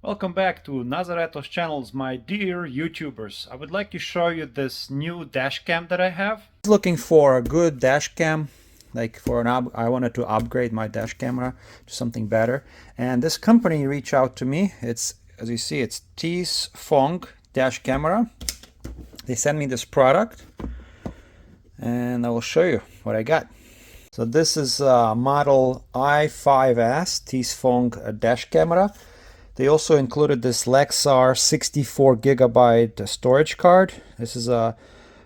Welcome back to Nazaretos channels, my dear YouTubers. I would like to show you this new dash cam that I have. Looking for a good dash cam, like for I wanted to upgrade my dash camera to something better, and this company reached out to me. It's, as you see, it's TiesFong dash camera. They sent me this product and I will show you what I got. So this is model i5S TiesFong dash camera. They also included this Lexar 64 gigabyte storage card. This is a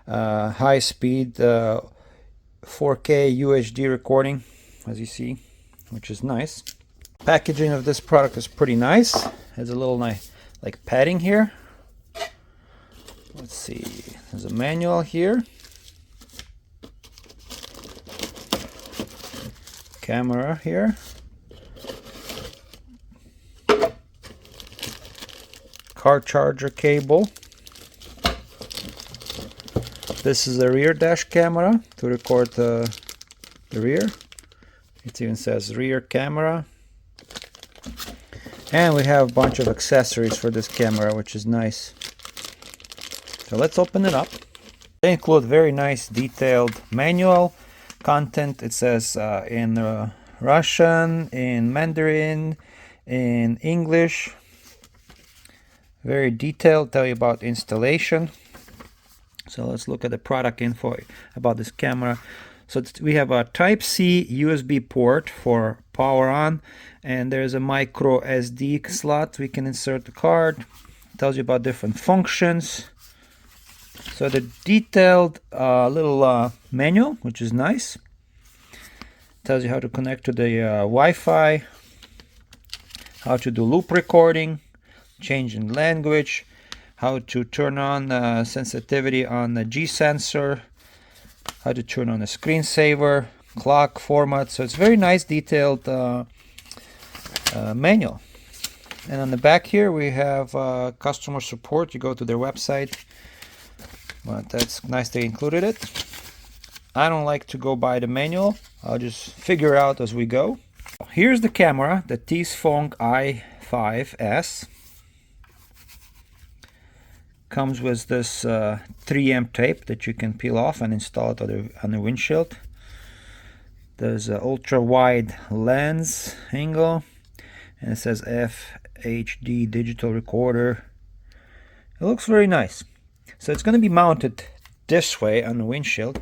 high-speed 4K UHD recording, as you see, which is nice. Packaging of this product is pretty nice. Has a little nice like padding here. Let's see. There's a manual here. Camera here. Car charger cable. This is a rear dash camera to record the rear. It even says rear camera. And we have a bunch of accessories for this camera, which is nice. So let's open it up. They include very nice detailed manual content. It says in Russian, in Mandarin, in English. Very detailed, tell you about installation. So let's look at the product info about this camera. So we have a Type-C USB port for power on, and there's a micro SD slot. We can insert the card. Tells you about different functions. So the detailed little manual, which is nice. Tells you how to connect to the Wi-Fi, how to do loop recording, change in language, how to turn on sensitivity on the G sensor, how to turn on the screensaver, clock format. So it's very nice detailed manual. And on the back here we have customer support. You go to their website, but that's nice they included it. I don't like to go by the manual. I'll just figure out as we go. Here's the camera, the TiesFong I5S. Comes with this 3M tape that you can peel off and install it on the windshield. There's an ultra wide lens angle, and it says FHD digital recorder. It looks very nice. So it's going to be mounted this way on the windshield.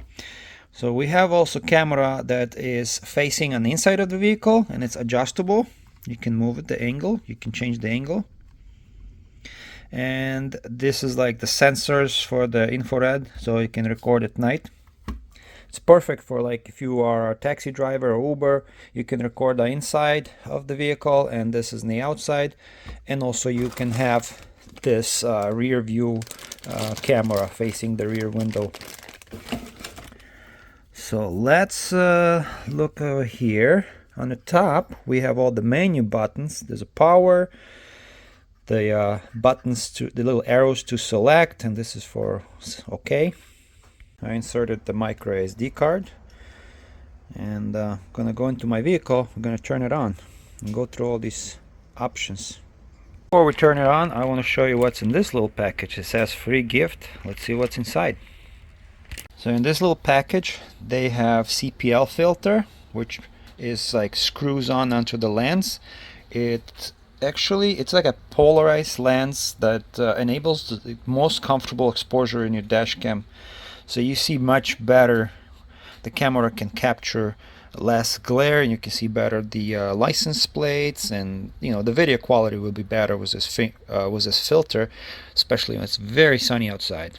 So we have also camera that is facing on the inside of the vehicle, and it's adjustable. You can move it, the angle, you can change the angle. And this is like the sensors for the infrared, so you can record at night. It's perfect for like if you are a taxi driver or Uber, you can record the inside of the vehicle, and this is the outside. And also you can have this rear view camera facing the rear window. So let's look over here. On the top we have all the menu buttons. There's a power, the buttons, to the little arrows to select, and this is for OK. I inserted the micro SD card, and I'm gonna go into my vehicle. I'm gonna turn it on and go through all these options. Before we turn it on, I want to show you what's in this little package. It says free gift. Let's see what's inside. So in this little package they have CPL filter, which is like screws on onto the lens. It's like a polarized lens that enables the most comfortable exposure in your dash cam. So you see much better. The camera can capture less glare, and you can see better the license plates, and the video quality will be better with this filter, especially when it's very sunny outside.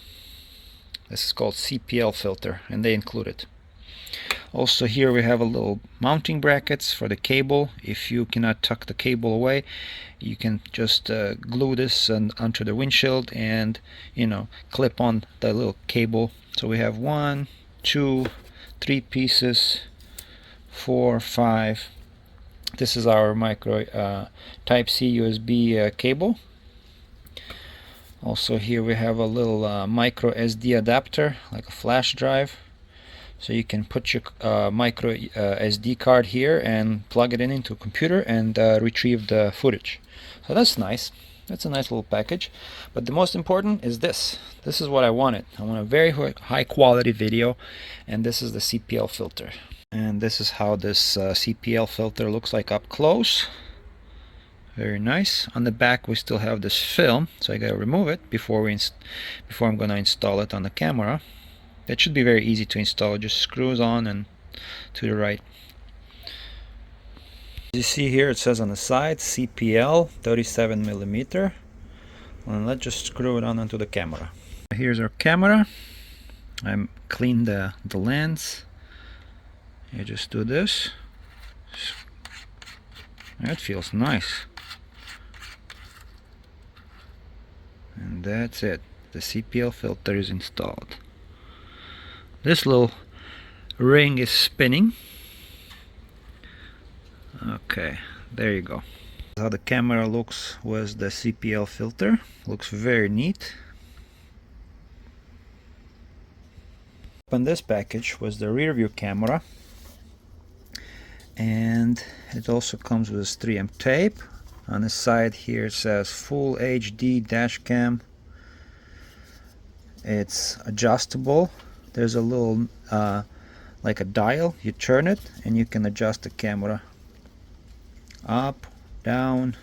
This is called CPL filter, and they include it. Also here we have a little mounting brackets for the cable. If you cannot tuck the cable away, you can just glue this onto the windshield and clip on the little cable. So we have 1, 2, 3 pieces, 4, 5. This is our micro Type-C USB cable. Also here we have a little micro SD adapter, like a flash drive. So you can put your micro SD card here and plug it into a computer and retrieve the footage. So that's nice. That's a nice little package. But the most important is this. This is what I wanted. I want a very high quality video, and this is the CPL filter. And this is how this CPL filter looks like up close. Very nice. On the back we still have this film, so I gotta remove it before I'm gonna install it on the camera. That should be very easy to install. It just screws on and to the right. As you see here, it says on the side CPL 37mm. And let's just screw it on onto the camera. Here's our camera. I'm cleaned the lens. You just do this. That feels nice. And that's it. The CPL filter is installed. This little ring is spinning. Okay, there you go. How the camera looks with the CPL filter. Looks very neat. On this package was the rear view camera, and it also comes with this 3M tape. On the side here it says Full HD dash cam. It's adjustable. There's a little like a dial. You turn it and you can adjust the camera up, down.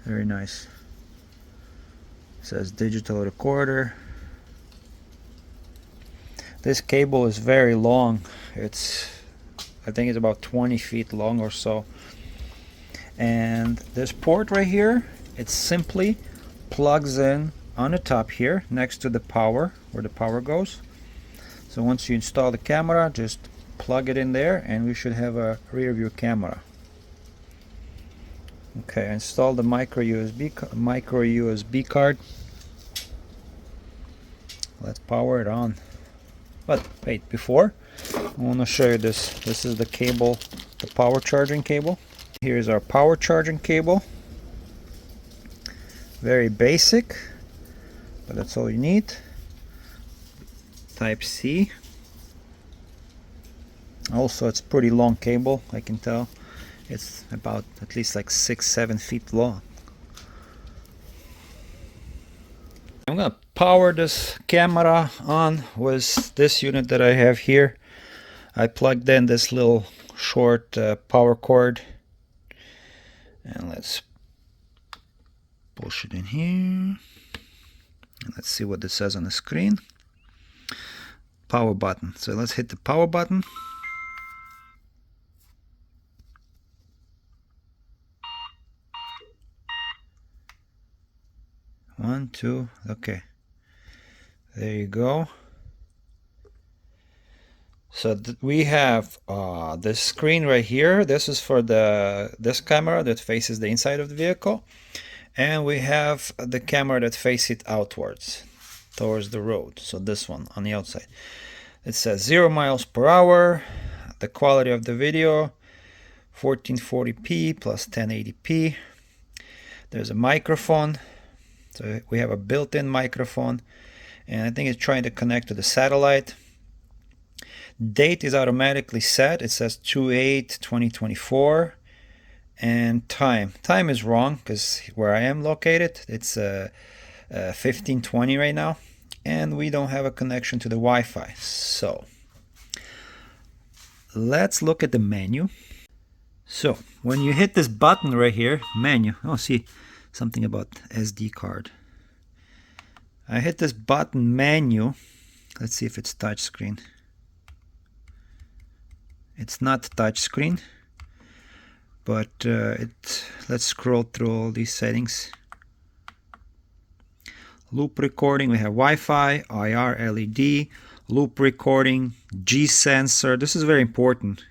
Very nice. It says digital recorder. This cable is very long. I think it's about 20 feet long or so. And this port right here, it simply plugs in on the top here next to the power, where the power goes. So once you install the camera, just plug it in there and we should have a rear view camera. Okay, install the micro USB card. Let's power it on. But wait, before I want to show you this. This is the cable, the power charging cable. Here's our power charging cable. Very basic, but that's all you need. Type C. Also, it's pretty long cable, I can tell. It's about at least like 6-7 feet long. I'm gonna power this camera on with this unit that I have here. I plugged in this little short power cord, and let's push it in here, and let's see what this says on the screen. Power button. So let's hit the power button. One, two, okay. There you go. So we have this screen right here. This is for this camera that faces the inside of the vehicle, and we have the camera that faces it outwards towards the road. So this one on the outside. It says 0 miles per hour. The quality of the video 1440p plus 1080p. There's a microphone. So we have a built-in microphone, and I think it's trying to connect to the satellite. Date is automatically set. It says 2/8/2024, and time is wrong because where I am located it's 15:20 right now, and we don't have a connection to the Wi-Fi. So let's look at the menu. So when you hit this button right here, menu, oh, see something about SD card. I hit this button, menu. Let's see if it's touchscreen. It's not touchscreen, but let's scroll through all these settings. Loop recording, we have Wi-Fi, IR LED, loop recording, G sensor. This is very important.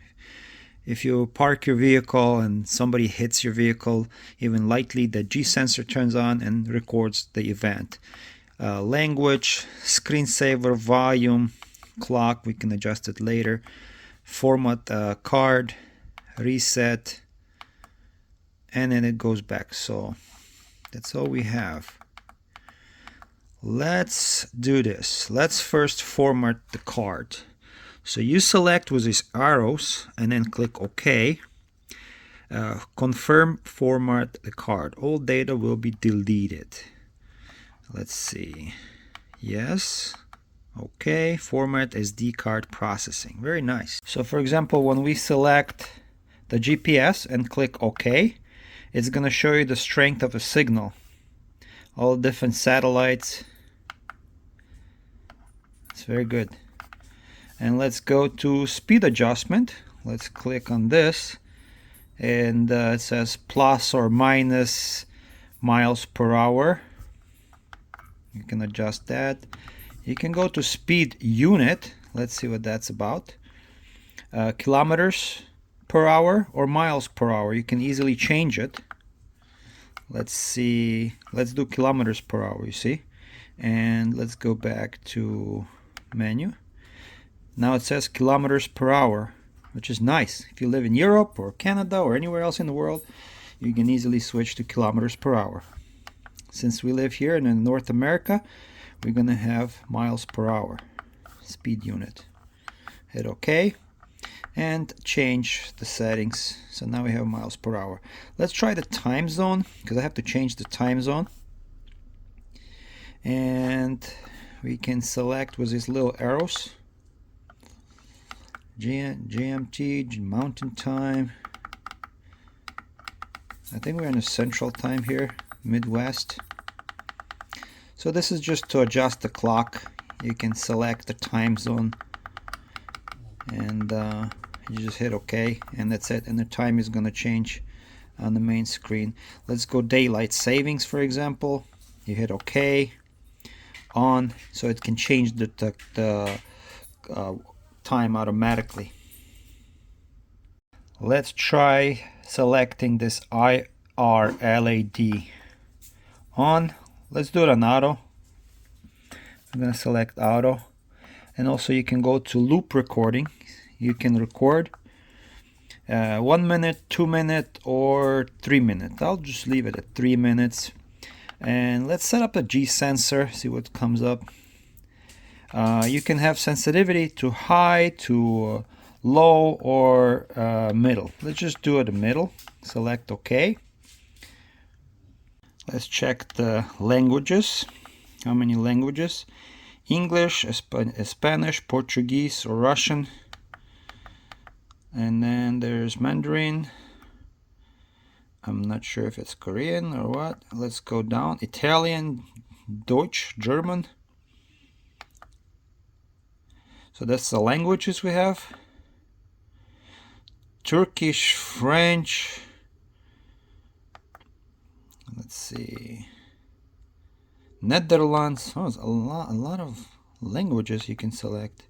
If you park your vehicle and somebody hits your vehicle even lightly, the G sensor turns on and records the event. Language, screensaver, volume, clock, we can adjust it later. Format card, reset, and then it goes back. So that's all we have. Let's do this. Let's first format the card. So you select with these arrows and then click OK. Confirm format the card. All data will be deleted. Let's see. Yes. Okay. Format SD card processing. Very nice. So for example, when we select the GPS and click OK, it's going to show you the strength of a signal. All different satellites. It's very good. And let's go to speed adjustment. Let's click on this. And it says plus or minus miles per hour. You can adjust that. You can go to speed unit. Let's see what that's about. Kilometers per hour or miles per hour. You can easily change it. Let's see. Let's do kilometers per hour, you see. And let's go back to menu. Now it says kilometers per hour, which is nice. If you live in Europe or Canada or anywhere else in the world, you can easily switch to kilometers per hour. Since we live here in North America, we're going to have miles per hour, speed unit. Hit OK and change the settings. So now we have miles per hour. Let's try the time zone, because I have to change the time zone. And we can select with these little arrows. GMT, mountain time. I think we're in a central time here, Midwest. So this is just to adjust the clock. You can select the time zone and you just hit OK and that's it, and the time is going to change on the main screen. Let's go daylight savings, for example. You hit OK, on, so it can change the time automatically. Let's try selecting this IR LED on. Let's do it on auto. I'm gonna select auto, and also you can go to loop recording. You can record 1 minute, 2 minute, or 3 minutes. I'll just leave it at 3 minutes. And let's set up a G sensor, see what comes up. You can have sensitivity to high, to low, or middle. Let's just do it in middle. Select OK. Let's check the languages. How many languages? English, Spanish, Portuguese, or Russian. And then there's Mandarin. I'm not sure if it's Korean or what. Let's go down. Italian, Deutsch, German. So that's the languages we have. Turkish, French. Let's see. Netherlands. Oh, it's a lot of languages you can select.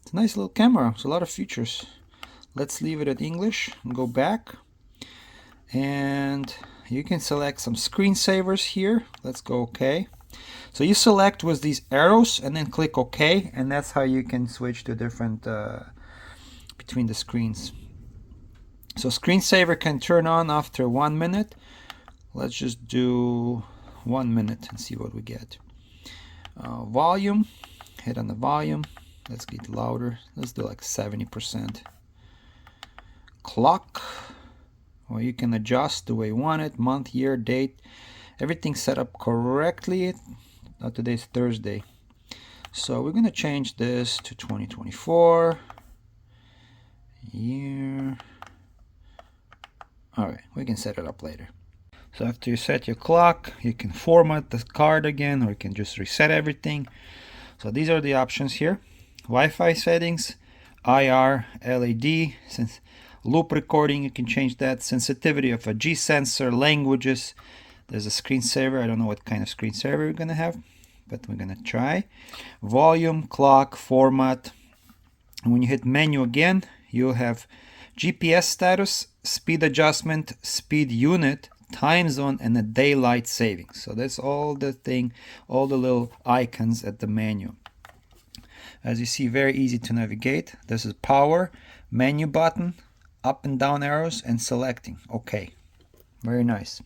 It's a nice little camera. It's a lot of features. Let's leave it at English and go back. And you can select some screensavers here. Let's go OK. So you select with these arrows and then click OK, and that's how you can switch to different between the screens. So screensaver can turn on after 1 minute. Let's just do 1 minute and see what we get. Volume, hit on the volume. Let's get louder. Let's do like 70%. Clock. Well, you can adjust the way you want it, month, year, date, everything set up correctly. Today's Thursday, so we're going to change this to 2024 year. All right, we can set it up later. So after you set your clock, you can format the card again, or you can just reset everything. So these are the options here: Wi-Fi settings, IR, LED, since loop recording, you can change that. Sensitivity of a G sensor, languages. There's a screensaver. I don't know what kind of screensaver we're gonna have, but we're gonna try. Volume, clock, format. And when you hit menu again, you'll have GPS status, speed adjustment, speed unit, time zone, and a daylight savings. So that's all the thing, all the little icons at the menu. As you see, very easy to navigate. This is power, menu button, up and down arrows, and selecting. Okay, very nice.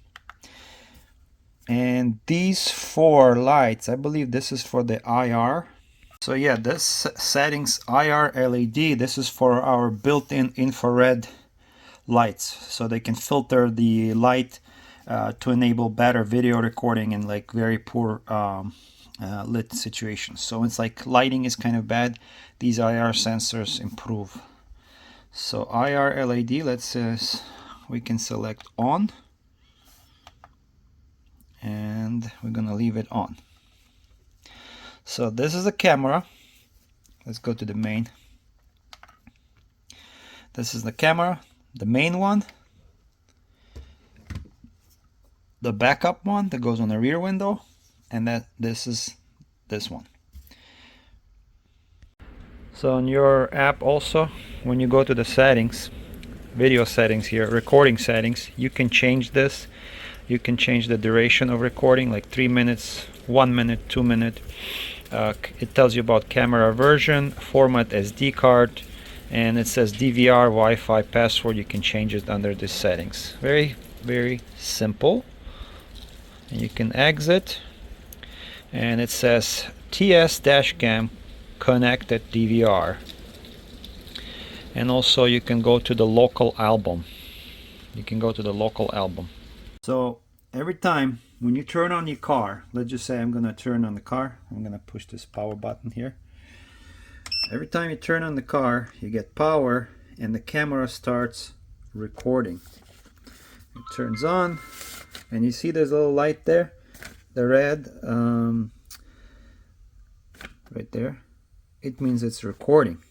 And these 4 lights, I believe this is for the IR. So yeah, this settings IR LED, this is for our built-in infrared lights, so they can filter the light to enable better video recording in like very poor lit situations. So it's like lighting is kind of bad, these IR sensors improve. So IR LED, let's say we can select on, and we're gonna leave it on. So this is the camera. Let's go to the main. This is the camera, the main one, the backup one that goes on the rear window, and this is this one. So on your app also, when you go to the settings, video settings here, recording settings, you can change this. You can change the duration of recording, like 3 minutes, 1 minute, 2 minutes. It tells you about camera version, format SD card, and it says DVR, Wi-Fi, password. You can change it under these settings. Very, very simple. And you can exit, and it says TS Dashcam connected DVR. And also you can go to the local album. You can go to the local album. So every time when you turn on your car, let's just say I'm gonna turn on the car, I'm gonna push this power button here. Every time you turn on the car, you get power and the camera starts recording. It turns on, and you see there's a little light there, the red right there. It means it's recording.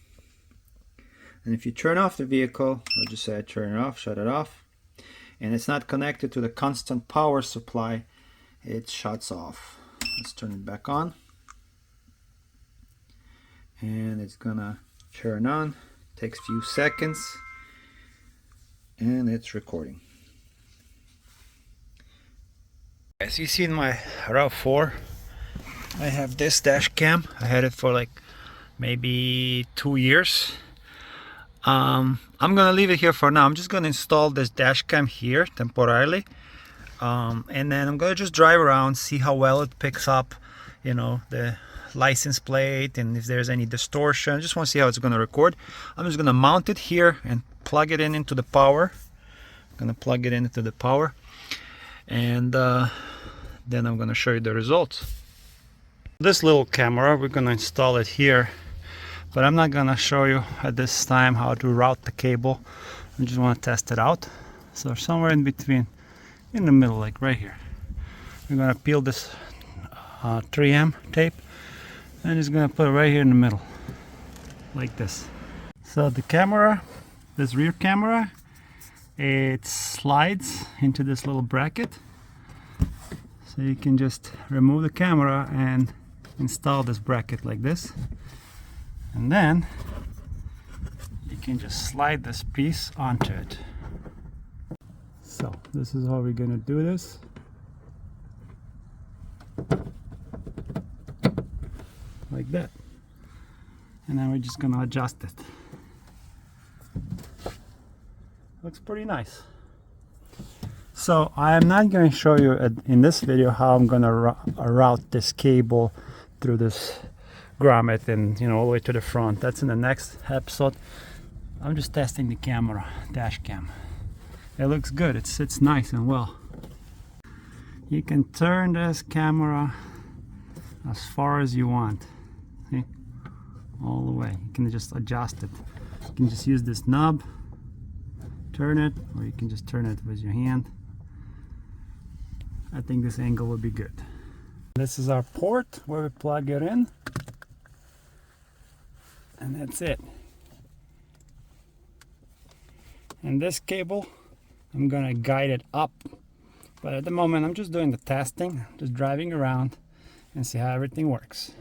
And if you turn off the vehicle, let's just say I turn it off, shut it off, and it's not connected to the constant power supply, it shuts off. Let's turn it back on, and it's gonna turn on. Takes a few seconds, and it's recording. As you see in my RAV4, I have this dash cam. I had it for like maybe 2 years. I'm gonna leave it here for now. I'm just gonna install this dash cam here temporarily, and then I'm gonna just drive around, see how well it picks up, you know, the license plate, and if there's any distortion. I just want to see how it's gonna record. I'm just gonna mount it here and plug it in into the power. I'm gonna plug it into the power, and then I'm gonna show you the results. This little camera, we're gonna install it here, but I'm not gonna show you at this time how to route the cable. I just want to test it out. So somewhere in between, in the middle, like right here, we're gonna peel this 3M tape and just gonna put it right here in the middle, like this. So the camera, this rear camera, it slides into this little bracket. So you can just remove the camera and install this bracket like this. And then you can just slide this piece onto it. So this is how we're gonna do this. Like that. And then we're just gonna adjust it. Looks pretty nice. So I am not going to show you in this video how I'm going to route this cable through this grommet and, you know, all the way to the front. That's in the next episode. I'm just testing the camera, dash cam. It looks good. It sits nice and well. You can turn this camera as far as you want. See? All the way. You can just adjust it. You can just use this knob, turn it, or you can just turn it with your hand. I think this angle would be good. This is our port where we plug it in, and that's it. And this cable, I'm gonna guide it up, but at the moment I'm just doing the testing, just driving around and see how everything works.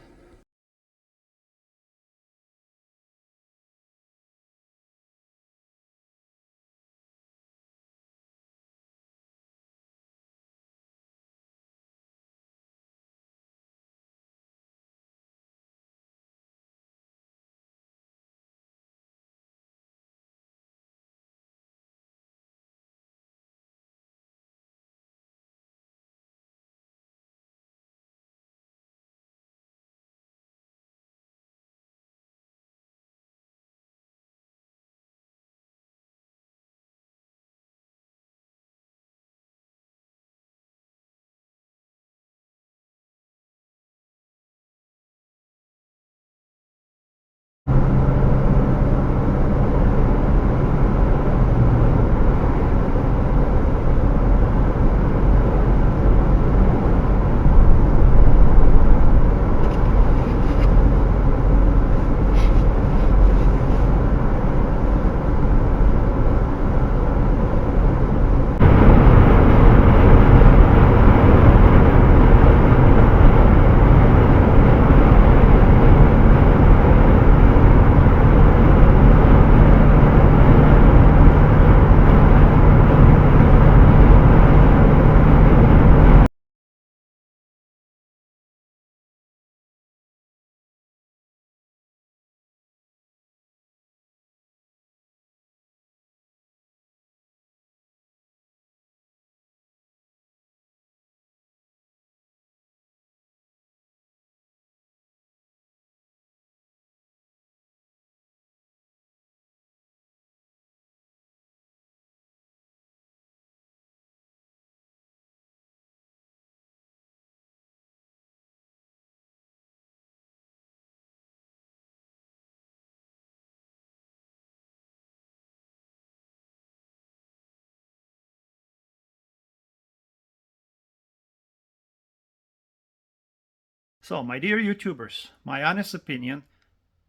So, my dear YouTubers, my honest opinion,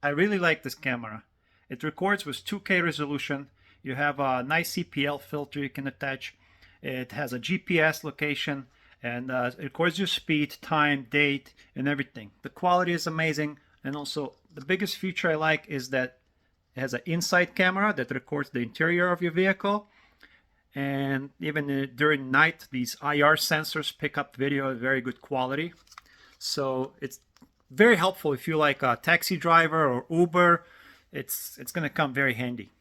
I really like this camera. It records with 2K resolution. You have a nice CPL filter you can attach. It has a GPS location, and it records your speed, time, date, and everything. The quality is amazing, and also the biggest feature I like is that it has an inside camera that records the interior of your vehicle. And even during night, these IR sensors pick up video at very good quality. So it's very helpful if you like a taxi driver or Uber. It's going to come very handy.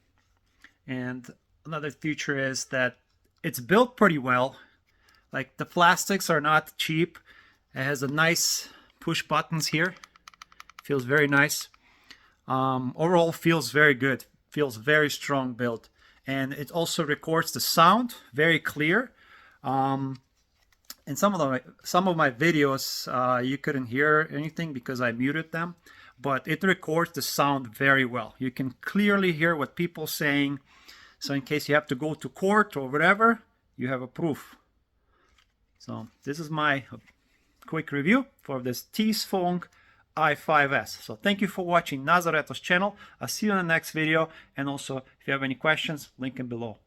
And another feature is that it's built pretty well. Like, the plastics are not cheap. It has a nice push buttons here. Feels very nice. Overall feels very good. Feels very strong build. And it also records the sound very clear. In some of my videos, you couldn't hear anything because I muted them, but it records the sound very well. You can clearly hear what people are saying. So in case you have to go to court or whatever, you have a proof. So this is my quick review for this TiesFong I5S. So thank you for watching Nazareto's channel. I'll see you in the next video. And also, if you have any questions, link in below.